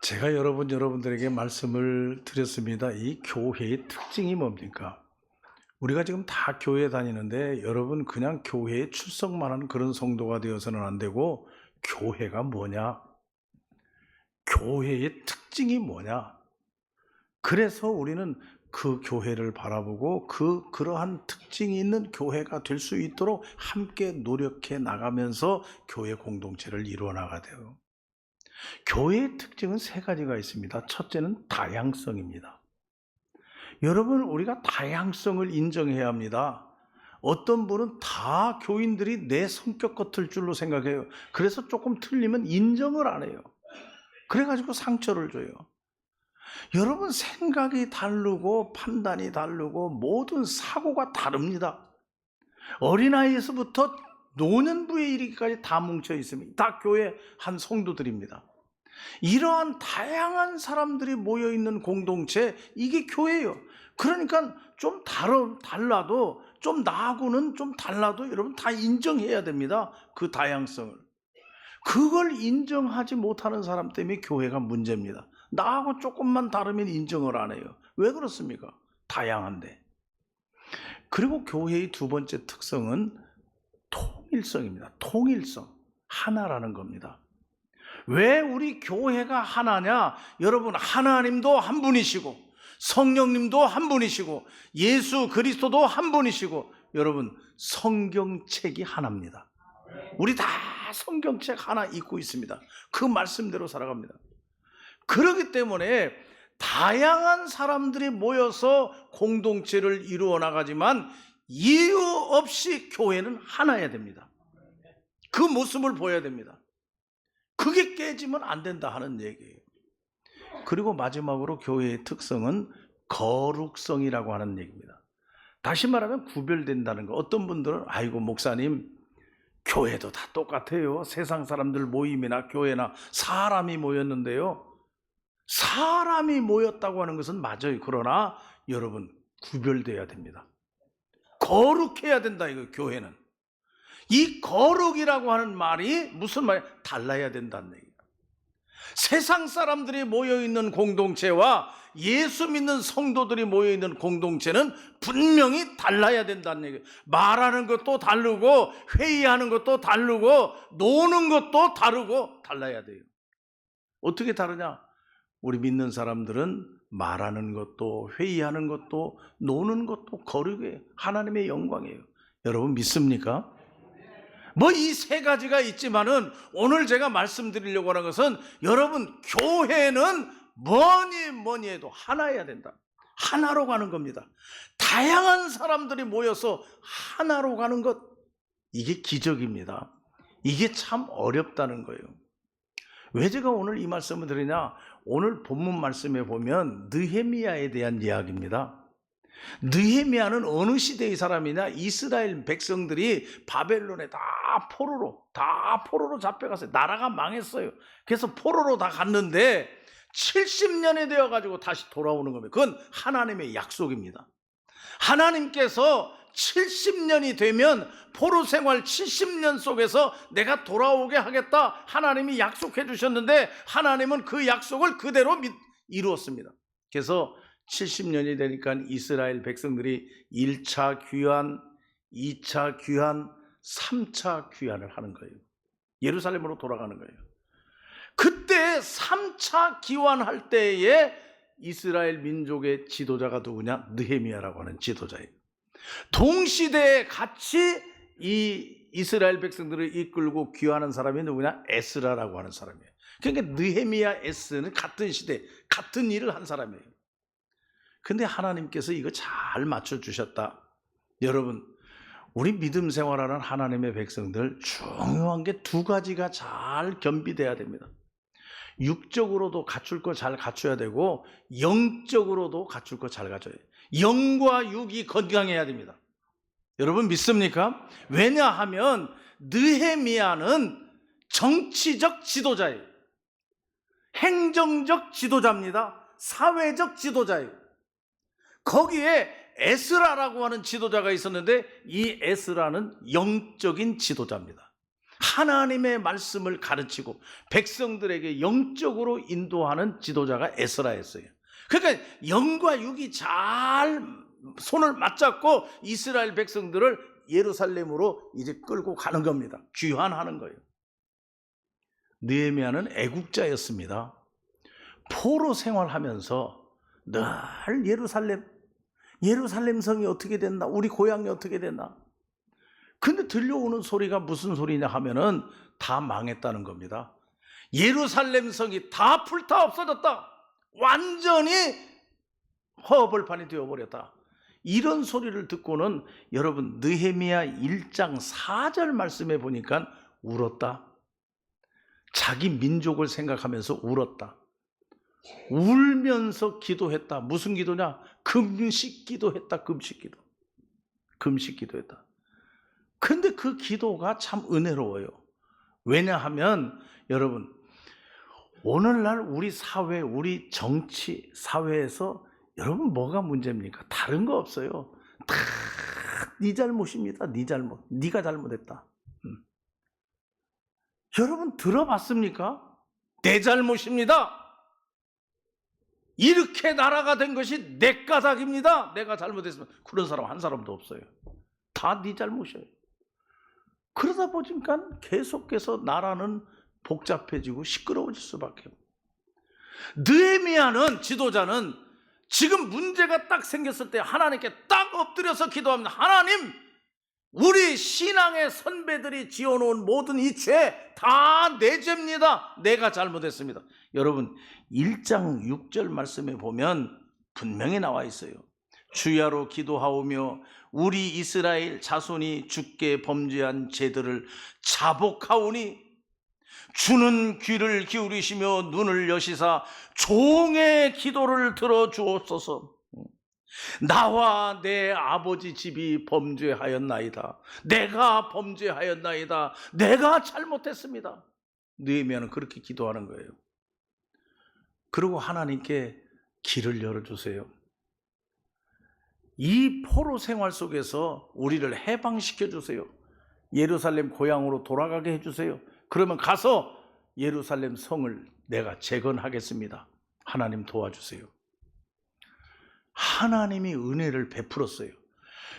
제가 여러분들에게 말씀을 드렸습니다. 이 교회의 특징이 뭡니까? 우리가 지금 다 교회 다니는데 여러분 그냥 교회에 출석만 하는 그런 성도가 되어서는 안 되고, 교회가 뭐냐? 교회의 특징이 뭐냐? 그래서 우리는 그 교회를 바라보고 그러한 특징이 있는 교회가 될 수 있도록 함께 노력해 나가면서 교회 공동체를 이루어 나가야 돼요. 교회의 특징은 세 가지가 있습니다. 첫째는 다양성입니다. 여러분, 우리가 다양성을 인정해야 합니다. 어떤 분은 다 교인들이 내 성격 같을 줄로 생각해요. 그래서 조금 틀리면 인정을 안 해요. 그래가지고 상처를 줘요. 여러분, 생각이 다르고 판단이 다르고 모든 사고가 다릅니다. 어린아이에서부터 노년부에 이르기까지 다 뭉쳐 있습니다. 다 교회 한 성도들입니다. 이러한 다양한 사람들이 모여있는 공동체, 이게 교회예요. 그러니까 좀 달라도, 좀 나하고는 좀 달라도 여러분 다 인정해야 됩니다. 그 다양성을. 그걸 인정하지 못하는 사람 때문에 교회가 문제입니다. 나하고 조금만 다르면 인정을 안 해요. 왜 그렇습니까? 다양한데. 그리고 교회의 두 번째 특성은 통일성입니다. 통일성. 하나라는 겁니다. 왜 우리 교회가 하나냐? 여러분, 하나님도 한 분이시고 성령님도 한 분이시고 예수 그리스도도 한 분이시고, 여러분, 성경책이 하나입니다. 우리 다 성경책 하나 읽고 있습니다. 그 말씀대로 살아갑니다. 그렇기 때문에 다양한 사람들이 모여서 공동체를 이루어 나가지만 이유 없이 교회는 하나여야 됩니다. 그 모습을 보여야 됩니다. 그게 깨지면 안 된다 하는 얘기예요. 그리고 마지막으로 교회의 특성은 거룩성이라고 하는 얘기입니다. 다시 말하면 구별된다는 거. 어떤 분들은 아이고 목사님, 교회도 다 똑같아요. 세상 사람들 모임이나 교회나 사람이 모였는데요. 사람이 모였다고 하는 것은 맞아요. 그러나 여러분, 구별돼야 됩니다. 거룩해야 된다, 이거 교회는. 이 거룩이라고 하는 말이 무슨 말이에요? 달라야 된다는 얘기예요. 세상 사람들이 모여있는 공동체와 예수 믿는 성도들이 모여있는 공동체는 분명히 달라야 된다는 얘기예요. 말하는 것도 다르고 회의하는 것도 다르고 노는 것도 다르고 달라야 돼요. 어떻게 다르냐? 우리 믿는 사람들은 말하는 것도 회의하는 것도 노는 것도 거룩이에요. 하나님의 영광이에요. 여러분 믿습니까? 이 세 가지가 있지만은 오늘 제가 말씀드리려고 하는 것은, 여러분, 교회는 뭐니 해도 하나여야 된다. 하나로 가는 겁니다. 다양한 사람들이 모여서 하나로 가는 것, 이게 기적입니다. 이게 참 어렵다는 거예요. 왜 제가 오늘 이 말씀을 드리냐? 오늘 본문 말씀에 보면 느헤미야에 대한 이야기입니다. 느헤미야는 어느 시대의 사람이냐? 이스라엘 백성들이 바벨론에 다 포로로 잡혀갔어요. 나라가 망했어요. 그래서 포로로 다 갔는데 70년이 되어가지고 다시 돌아오는 겁니다. 그건 하나님의 약속입니다. 하나님께서 70년이 되면 포로 생활 70년 속에서 내가 돌아오게 하겠다, 하나님이 약속해 주셨는데 하나님은 그 약속을 그대로 이루었습니다. 그래서 70년이 되니까 이스라엘 백성들이 1차 귀환, 2차 귀환, 3차 귀환을 하는 거예요. 예루살렘으로 돌아가는 거예요. 그때 3차 귀환할 때에 이스라엘 민족의 지도자가 누구냐? 느헤미야라고 하는 지도자예요. 동시대에 같이 이 이스라엘 백성들을 이끌고 귀환하는 사람이 누구냐? 에스라라고 하는 사람이에요. 그러니까 느헤미야, 에스는 같은 시대, 같은 일을 한 사람이에요. 근데 하나님께서 이거 잘 맞춰주셨다. 여러분, 우리 믿음 생활하는 하나님의 백성들, 중요한 게 두 가지가 잘 겸비돼야 됩니다. 육적으로도 갖출 거 잘 갖춰야 되고 영적으로도 갖출 거 잘 갖춰야 돼요. 영과 육이 건강해야 됩니다. 여러분 믿습니까? 왜냐하면 느헤미야는 정치적 지도자예요. 행정적 지도자입니다. 사회적 지도자예요. 거기에 에스라라고 하는 지도자가 있었는데 이 에스라는 영적인 지도자입니다. 하나님의 말씀을 가르치고 백성들에게 영적으로 인도하는 지도자가 에스라였어요. 그러니까 영과 육이 잘 손을 맞잡고 이스라엘 백성들을 예루살렘으로 이제 끌고 가는 겁니다. 귀환하는 거예요. 느헤미야는 애국자였습니다. 포로 생활하면서 늘 예루살렘 성이 어떻게 됐나, 우리 고향이 어떻게 됐나. 근데 들려오는 소리가 무슨 소리냐 하면은 다 망했다는 겁니다. 예루살렘 성이 다 불타 없어졌다. 완전히 허벌판이 되어버렸다. 이런 소리를 듣고는 여러분 느헤미야 1장 4절 말씀에 보니까 울었다. 자기 민족을 생각하면서 울었다. 울면서 기도했다. 무슨 기도냐? 금식 기도했다. 금식 기도했다. 근데 그 기도가 참 은혜로워요. 왜냐하면 여러분 오늘날 우리 사회, 우리 정치, 사회에서 여러분 뭐가 문제입니까? 다른 거 없어요. 다 네 잘못입니다. 네 잘못. 네가 잘못했다. 여러분 들어봤습니까? 내 잘못입니다. 이렇게 나라가 된 것이 내 까닭입니다. 내가 잘못했으면 그런 사람 한 사람도 없어요. 다 네 잘못이에요. 그러다 보니까 계속해서 나라는 복잡해지고 시끄러워질 수밖에 없어요. 느헤미야는 지도자는 지금 문제가 딱 생겼을 때 하나님께 딱 엎드려서 기도합니다. 하나님, 우리 신앙의 선배들이 지어놓은 모든 이 죄 다 내 죄입니다. 내가 잘못했습니다. 여러분 1장 6절 말씀에 보면 분명히 나와 있어요. 주야로 기도하오며 우리 이스라엘 자손이 주께 범죄한 죄들을 자복하오니 주는 귀를 기울이시며 눈을 여시사 종의 기도를 들어주옵소서. 나와 내 아버지 집이 범죄하였나이다. 내가 범죄하였나이다. 내가 잘못했습니다. 느헤미야는 그렇게 기도하는 거예요. 그리고 하나님께 길을 열어주세요. 이 포로 생활 속에서 우리를 해방시켜 주세요. 예루살렘 고향으로 돌아가게 해주세요. 그러면 가서 예루살렘 성을 내가 재건하겠습니다. 하나님 도와주세요. 하나님이 은혜를 베풀었어요.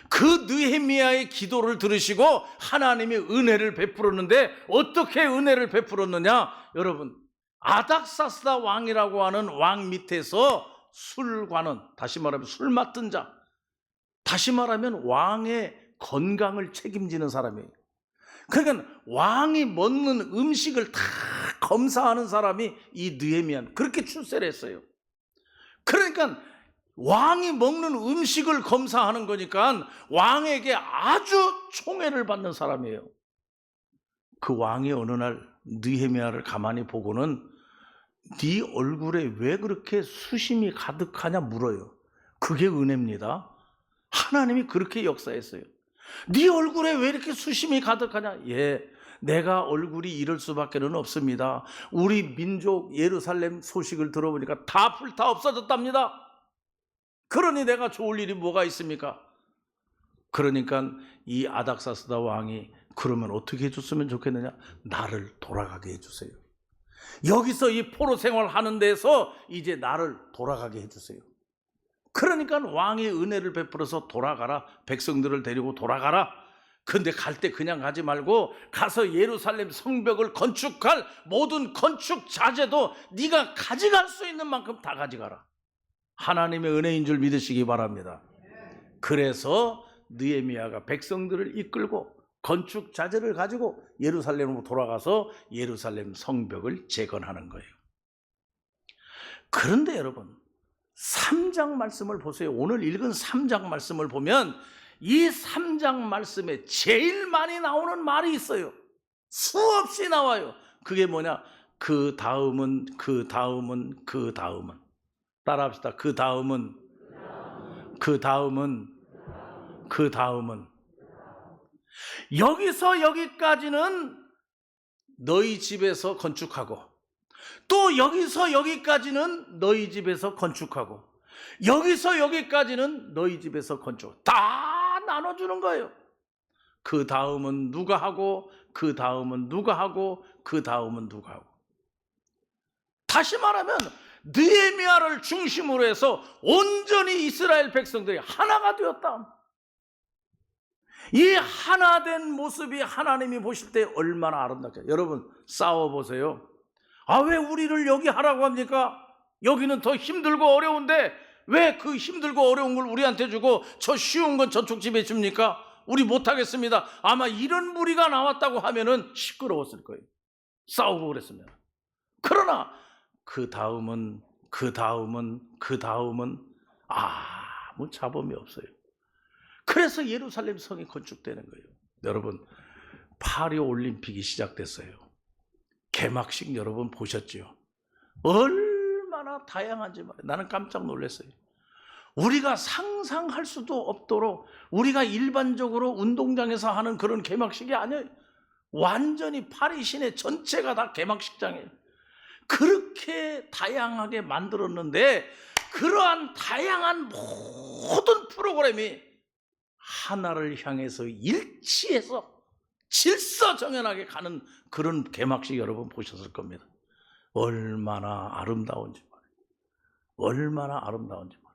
그 느헤미야의 기도를 들으시고 하나님이 은혜를 베풀었는데 어떻게 은혜를 베풀었느냐? 여러분 아닥사스다 왕이라고 하는 왕 밑에서 술관원, 다시 말하면 술 맡은 자, 다시 말하면 왕의 건강을 책임지는 사람이에요. 그러니까 왕이 먹는 음식을 다 검사하는 사람이 이 느헤미야, 그렇게 출세를 했어요. 그러니까 왕이 먹는 음식을 검사하는 거니까 왕에게 아주 총애를 받는 사람이에요. 그 왕이 어느 날 느헤미야를 가만히 보고는 네 얼굴에 왜 그렇게 수심이 가득하냐 물어요. 그게 은혜입니다. 하나님이 그렇게 역사했어요. 네 얼굴에 왜 이렇게 수심이 가득하냐? 예, 내가 얼굴이 이럴 수밖에 없습니다. 우리 민족 예루살렘 소식을 들어보니까 다 불타 없어졌답니다. 그러니 내가 좋을 일이 뭐가 있습니까? 그러니까 이 아닥사스다 왕이 그러면 어떻게 해줬으면 좋겠느냐? 나를 돌아가게 해주세요. 여기서 이 포로 생활하는 데서 이제 나를 돌아가게 해주세요. 그러니까 왕이 은혜를 베풀어서 돌아가라. 백성들을 데리고 돌아가라. 근데 갈 때 그냥 가지 말고 가서 예루살렘 성벽을 건축할 모든 건축 자재도 네가 가져갈 수 있는 만큼 다 가져가라. 하나님의 은혜인 줄 믿으시기 바랍니다. 그래서 느헤미야가 백성들을 이끌고 건축 자재를 가지고 예루살렘으로 돌아가서 예루살렘 성벽을 재건하는 거예요. 그런데 여러분 3장 말씀을 보세요. 오늘 읽은 3장 말씀을 보면 이 3장 말씀에 제일 많이 나오는 말이 있어요. 수없이 나와요. 그게 뭐냐? 그 다음은 따라합시다. 그 다음은 여기서 여기까지는 너희 집에서 건축하고 또 여기서 여기까지는 너희 집에서 건축하고 여기서 여기까지는 너희 집에서 건축, 다 나눠주는 거예요. 그 다음은 누가 하고 그 다음은 누가 하고 그 다음은 누가 하고. 다시 말하면 느헤미야를 중심으로 해서 온전히 이스라엘 백성들이 하나가 되었다. 이 하나된 모습이 하나님이 보실 때 얼마나 아름답죠. 여러분 싸워보세요. 아, 왜 우리를 여기 하라고 합니까? 여기는 더 힘들고 어려운데 왜 그 힘들고 어려운 걸 우리한테 주고 저 쉬운 건 저쪽 집에 줍니까? 우리 못하겠습니다. 아마 이런 무리가 나왔다고 하면은 시끄러웠을 거예요. 싸우고 그랬습니다. 그러나 그 다음은 아무 잡음이 없어요. 그래서 예루살렘 성이 건축되는 거예요. 여러분, 파리 올림픽이 시작됐어요. 개막식 여러분 보셨죠? 얼마나 다양한지 말이에요. 나는 깜짝 놀랐어요. 우리가 상상할 수도 없도록 우리가 일반적으로 운동장에서 하는 그런 개막식이 아니에요. 완전히 파리 시내 전체가 다 개막식장이에요. 그렇게 다양하게 만들었는데 그러한 다양한 모든 프로그램이 하나를 향해서 일치해서 질서정연하게 가는 그런 개막식 여러분 보셨을 겁니다. 얼마나 아름다운지 말이에요. 얼마나 아름다운지 말이에요.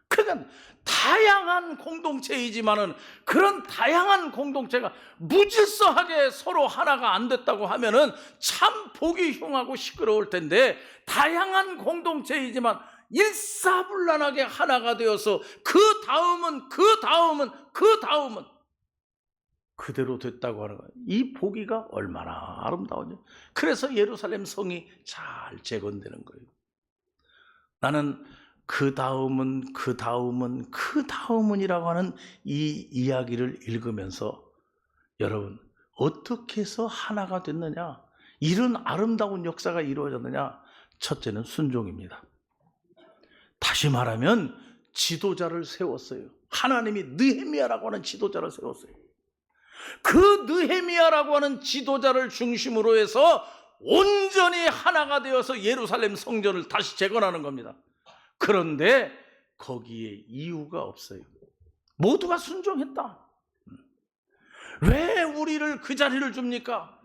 그러니까 다양한 공동체이지만은 그런 다양한 공동체가 무질서하게 서로 하나가 안 됐다고 하면은 참 보기 흉하고 시끄러울 텐데, 다양한 공동체이지만 일사불란하게 하나가 되어서 그 다음은 그대로 됐다고 하는 거예요. 이 보기가 얼마나 아름다운지. 그래서 예루살렘 성이 잘 재건되는 거예요. 나는 그 다음은이라고 하는 이 이야기를 읽으면서 여러분, 어떻게 해서 하나가 됐느냐, 이런 아름다운 역사가 이루어졌느냐. 첫째는 순종입니다. 다시 말하면 지도자를 세웠어요. 하나님이 느헤미야라고 하는 지도자를 세웠어요. 그 느헤미야라고 하는 지도자를 중심으로 해서 온전히 하나가 되어서 예루살렘 성전을 다시 재건하는 겁니다. 그런데 거기에 이유가 없어요. 모두가 순종했다. 왜 우리를 그 자리를 줍니까?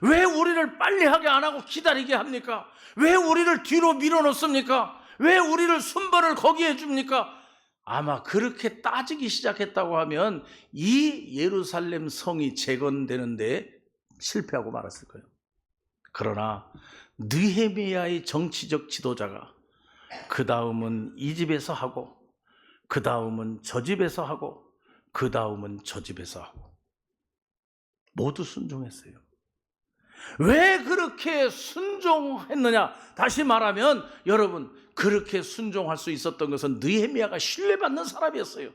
왜 우리를 빨리 하게 안 하고 기다리게 합니까? 왜 우리를 뒤로 밀어놓습니까? 왜 우리를 순번을 거기에 줍니까? 아마 그렇게 따지기 시작했다고 하면 이 예루살렘 성이 재건되는데 실패하고 말았을 거예요. 그러나 느헤미야의 정치적 지도자가 그 다음은 이 집에서 하고, 그 다음은 저 집에서 하고, 그 다음은 저 집에서 하고, 모두 순종했어요. 왜 그렇게 순종했느냐? 다시 말하면 여러분, 그렇게 순종할 수 있었던 것은 느헤미야가 신뢰받는 사람이었어요.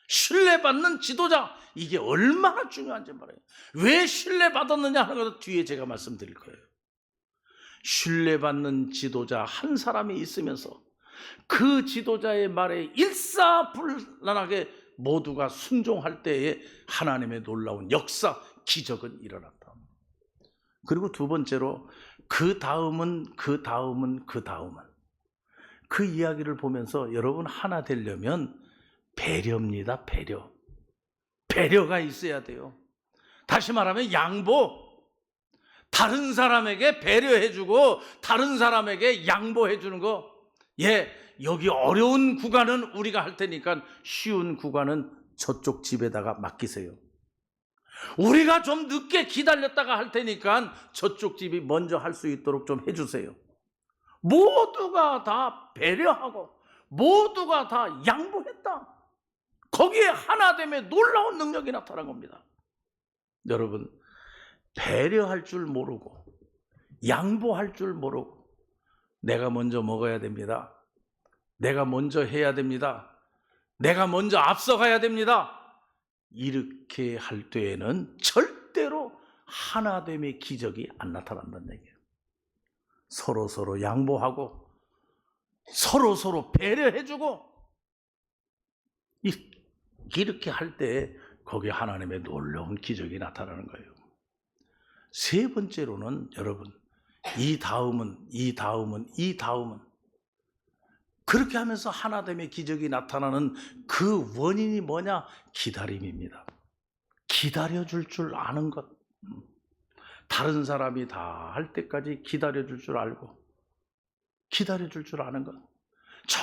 신뢰받는 지도자, 이게 얼마나 중요한지 말이에요. 왜 신뢰받았느냐 하는 것은 뒤에 제가 말씀드릴 거예요. 신뢰받는 지도자 한 사람이 있으면서 그 지도자의 말에 일사불란하게 모두가 순종할 때에 하나님의 놀라운 역사, 기적은 일어났다. 그리고 두 번째로 그 다음은 그 이야기를 보면서 여러분, 하나 되려면 배려입니다. 배려가 있어야 돼요. 다시 말하면 양보. 다른 사람에게 배려해주고 다른 사람에게 양보해주는 거. 여기 어려운 구간은 우리가 할 테니까 쉬운 구간은 저쪽 집에다가 맡기세요. 우리가 좀 늦게 기다렸다가 할 테니까 저쪽 집이 먼저 할 수 있도록 좀 해주세요. 모두가 다 배려하고 모두가 다 양보했다. 거기에 하나됨의 놀라운 능력이 나타난 겁니다. 여러분, 배려할 줄 모르고 양보할 줄 모르고 내가 먼저 먹어야 됩니다. 내가 먼저 해야 됩니다. 내가 먼저 앞서가야 됩니다. 이렇게 할 때에는 절대로 하나됨의 기적이 안 나타난다는 얘기예요. 서로 양보하고 서로 배려해주고 이렇게 할 때 거기에 하나님의 놀라운 기적이 나타나는 거예요. 세 번째로는 여러분, 이 다음은 그렇게 하면서 하나됨의 기적이 나타나는 그 원인이 뭐냐? 기다림입니다. 기다려줄 줄 아는 것. 다른 사람이 다 할 때까지 기다려줄 줄 알고, 기다려줄 줄 아는 것. 저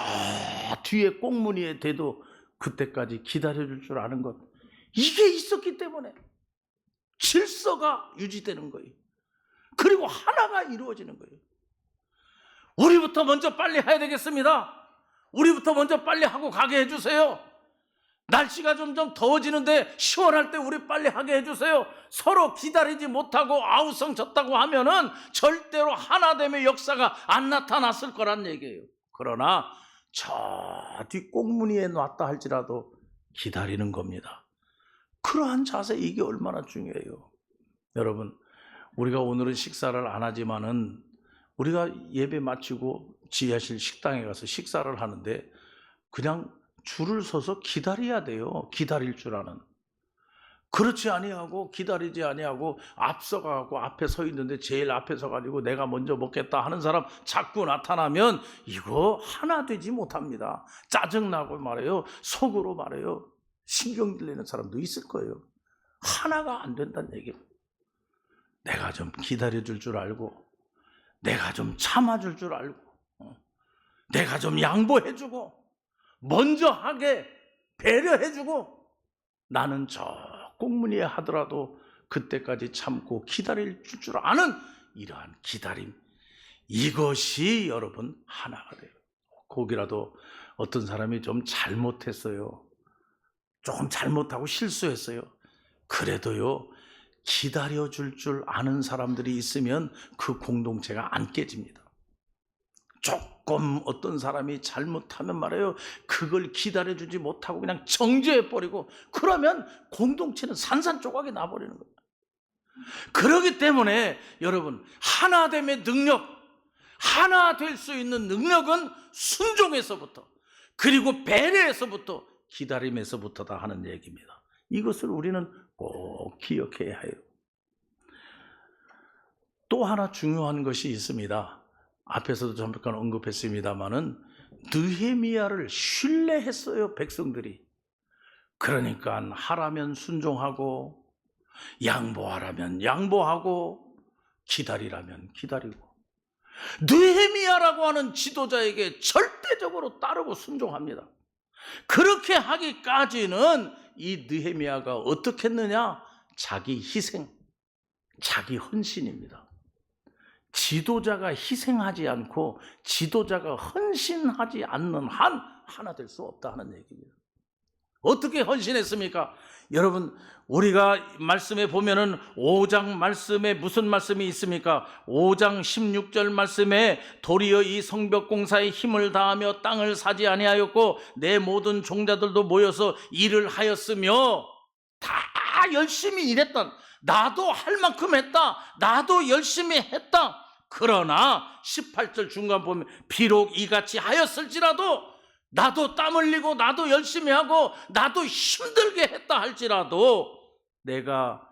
뒤에 꽁무니에 대도 그때까지 기다려줄 줄 아는 것. 이게 있었기 때문에 질서가 유지되는 거예요. 그리고 하나가 이루어지는 거예요. 우리부터 먼저 빨리 해야 되겠습니다. 우리부터 먼저 빨리 하고 가게 해주세요. 날씨가 점점 더워지는데 시원할 때 우리 빨리 하게 해주세요. 서로 기다리지 못하고 아우성졌다고 하면은 절대로 하나됨의 역사가 안 나타났을 거란 얘기예요. 그러나 저 뒤 꽁무니에 놨다 할지라도 기다리는 겁니다. 그러한 자세, 이게 얼마나 중요해요. 여러분, 우리가 오늘은 식사를 안 하지만은 우리가 예배 마치고 지하실 식당에 가서 식사를 하는데 그냥 줄을 서서 기다려야 돼요. 기다릴 줄 아는. 그렇지 아니하고 기다리지 아니하고 앞서가고 앞에 서 있는데 제일 앞에 서가지고 내가 먼저 먹겠다 하는 사람 자꾸 나타나면 이거 하나 되지 못합니다. 짜증나고 말해요. 속으로 말해요. 신경 들리는 사람도 있을 거예요. 하나가 안 된다는 얘기예요. 내가 좀 기다려줄 줄 알고, 내가 좀 참아줄 줄 알고, 내가 좀 양보해주고, 먼저 하게 배려해주고, 나는 저 꽁무니에 하더라도 그때까지 참고 기다릴 줄 아는 이러한 기다림, 이것이 여러분 하나가 돼요. 거기라도 어떤 사람이 좀 잘못했어요. 조금 잘못하고 실수했어요. 그래도요, 기다려줄 줄 아는 사람들이 있으면 그 공동체가 안 깨집니다. 조금 어떤 사람이 잘못하면 말이에요, 그걸 기다려주지 못하고 그냥 정죄해버리고 그러면 공동체는 산산조각이 나버리는 거예요. 그렇기 때문에 여러분, 하나됨의 능력, 하나 될 수 있는 능력은 순종에서부터, 그리고 배려에서부터, 기다림에서부터다 하는 얘기입니다. 이것을 우리는 꼭 기억해야 해요. 또 하나 중요한 것이 있습니다. 앞에서도 잠깐 언급했습니다마는 느헤미야를 신뢰했어요, 백성들이. 그러니까 하라면 순종하고, 양보하라면 양보하고, 기다리라면 기다리고, 느헤미야라고 하는 지도자에게 절대적으로 따르고 순종합니다. 그렇게 하기까지는 이 느헤미야가 어떻게 했느냐? 자기 희생, 자기 헌신입니다. 지도자가 희생하지 않고 지도자가 헌신하지 않는 한 하나 될 수 없다 하는 얘기입니다. 어떻게 헌신했습니까? 여러분, 우리가 말씀에 보면은 5장 말씀에 무슨 말씀이 있습니까? 5장 16절 말씀에 도리어 이 성벽 공사에 힘을 다하며 땅을 사지 아니하였고 내 모든 종자들도 모여서 일을 하였으며, 다 열심히 일했던, 나도 할 만큼 했다, 나도 열심히 했다. 그러나 18절 중간 보면 비록 이같이 하였을지라도, 나도 땀 흘리고 나도 열심히 하고 나도 힘들게 했다 할지라도 내가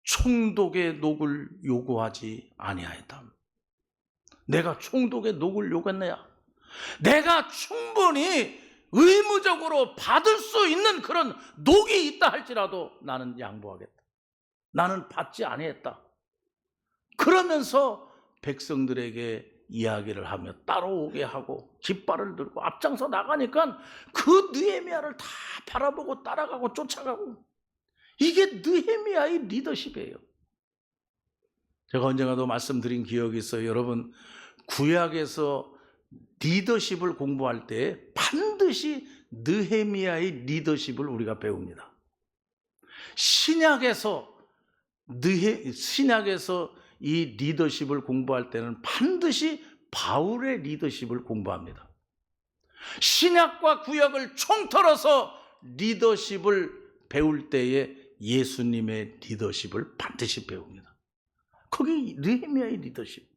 총독의 녹을 요구하지 아니하였다. 내가 총독의 녹을 요구했느냐? 내가 충분히 의무적으로 받을 수 있는 그런 녹이 있다 할지라도 나는 양보하겠다. 나는 받지 아니했다. 그러면서 백성들에게 이야기를 하며 따라오게 하고 깃발을 들고 앞장서 나가니까 그 느헤미야를 다 바라보고 따라가고 쫓아가고, 이게 느헤미야의 리더십이에요. 제가 언젠가도 말씀드린 기억이 있어요. 여러분, 구약에서 리더십을 공부할 때 반드시 느헤미야의 리더십을 우리가 배웁니다. 신약에서 이 리더십을 공부할 때는 반드시 바울의 리더십을 공부합니다. 신약과 구약을 총털어서 리더십을 배울 때에 예수님의 리더십을 반드시 배웁니다. 거기 느헤미야의 리더십.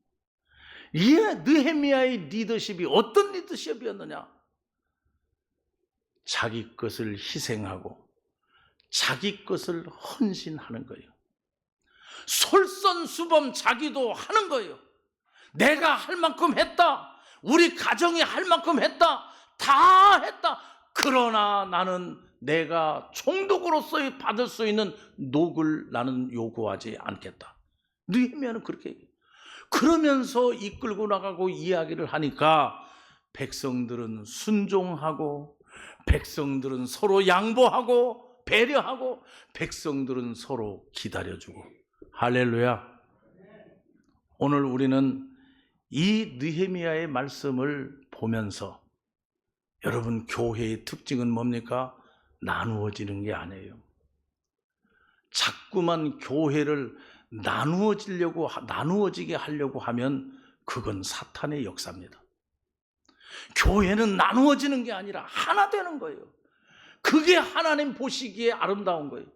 이 느헤미야의 리더십이 어떤 리더십이었느냐? 자기 것을 희생하고 자기 것을 헌신하는 거예요. 솔선수범 자기도 하는 거예요. 내가 할 만큼 했다, 우리 가정이 할 만큼 했다, 다 했다. 그러나 나는 내가 총독으로서 받을 수 있는 녹을 나는 요구하지 않겠다. 느헤미야는 그렇게 얘기해요. 그러면서 이끌고 나가고 이야기를 하니까 백성들은 순종하고, 백성들은 서로 양보하고 배려하고, 백성들은 서로 기다려주고. 할렐루야. 오늘 우리는 이 느헤미야의 말씀을 보면서, 여러분, 교회의 특징은 뭡니까? 나누어지는 게 아니에요. 자꾸만 교회를 나누어지게 하려고 하면 그건 사탄의 역사입니다. 교회는 나누어지는 게 아니라 하나 되는 거예요. 그게 하나님 보시기에 아름다운 거예요.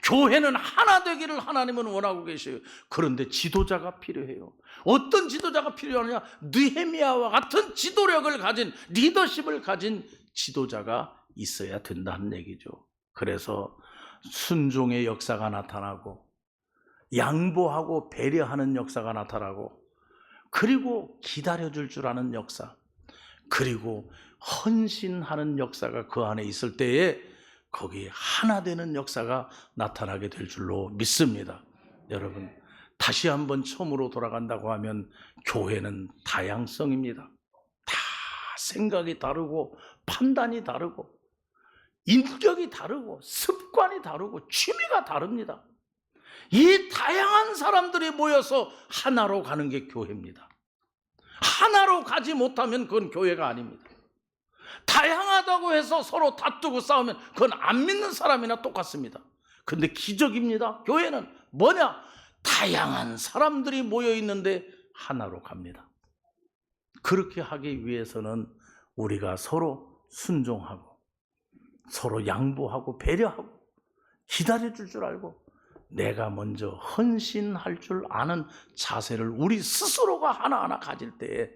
교회는 하나 되기를 하나님은 원하고 계셔요. 그런데 지도자가 필요해요. 어떤 지도자가 필요하냐? 느헤미야와 같은 지도력을 가진, 리더십을 가진 지도자가 있어야 된다는 얘기죠. 그래서 순종의 역사가 나타나고, 양보하고 배려하는 역사가 나타나고, 그리고 기다려줄 줄 아는 역사, 그리고 헌신하는 역사가 그 안에 있을 때에 거기에 하나 되는 역사가 나타나게 될 줄로 믿습니다. 여러분, 다시 한번 처음으로 돌아간다고 하면 교회는 다양성입니다. 다 생각이 다르고 판단이 다르고 인격이 다르고 습관이 다르고 취미가 다릅니다. 이 다양한 사람들이 모여서 하나로 가는 게 교회입니다. 하나로 가지 못하면 그건 교회가 아닙니다. 다양하다고 해서 서로 다투고 싸우면 그건 안 믿는 사람이나 똑같습니다. 근데 기적입니다. 교회는 뭐냐? 다양한 사람들이 모여 있는데 하나로 갑니다. 그렇게 하기 위해서는 우리가 서로 순종하고, 서로 양보하고 배려하고 기다려줄 줄 알고, 내가 먼저 헌신할 줄 아는 자세를 우리 스스로가 하나하나 가질 때에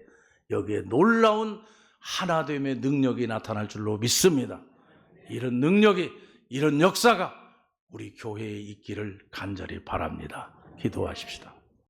여기에 놀라운 하나됨의 능력이 나타날 줄로 믿습니다. 이런 능력이, 이런 역사가 우리 교회에 있기를 간절히 바랍니다. 기도하십시다.